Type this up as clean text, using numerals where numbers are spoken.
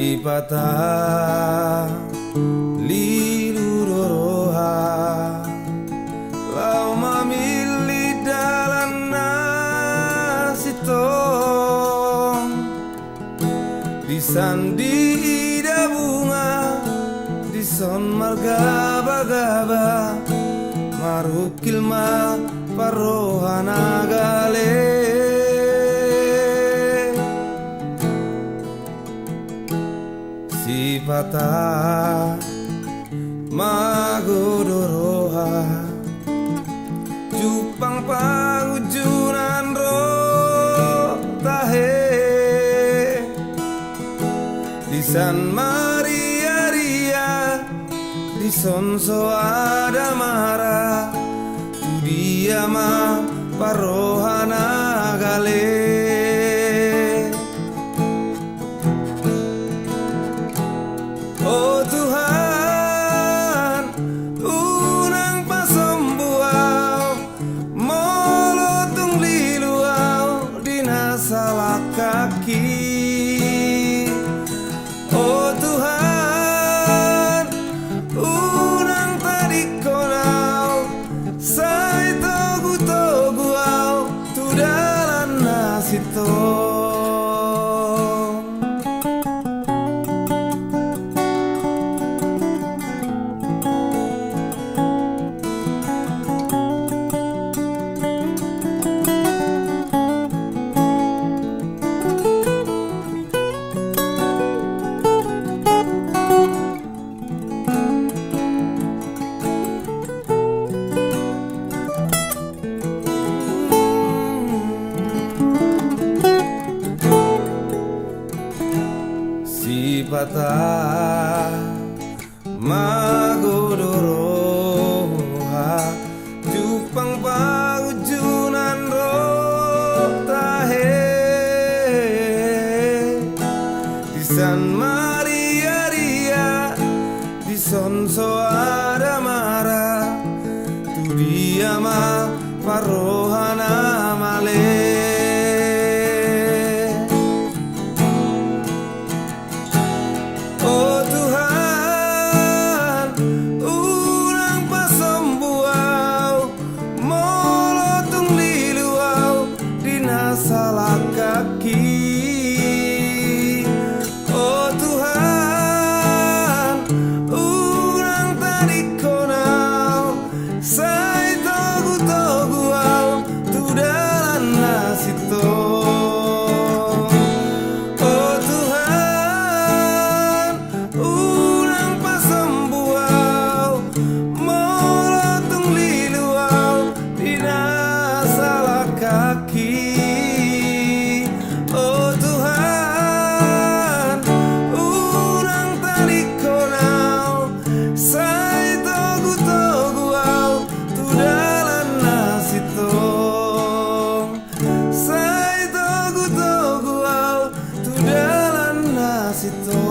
Sipata liludoroha lau mamili dalan nasitong disandi ida bunga dison marga bagaba marukil ma parohana gale Sipata magodoroha jupang pangujunan ro tahe disan Maria Ria dison so ada mara tu dia ma parohana gale Oh Tuhan, unang pasambuau, molotung liluau dinasalah kaki. Oh Tuhan, unang tadi konau, sai togu-toguau, tu dalan nasito. Sipata magodoroha jupang pangujunan ro tahe disan Maria Ria dison so ada mara tu dia ma parohana male Oh Tuhan, ulang pasambuau, molotung liluau dinasalah kaki. Oh Tuhan, ulang tadi konau, sai togu-toguau, tu dalan nasito. Oh Tuhan, urang tadi konau, sai togu-toguau, tu dalan nasitong, sai togu-toguau, tu dalan nasitong.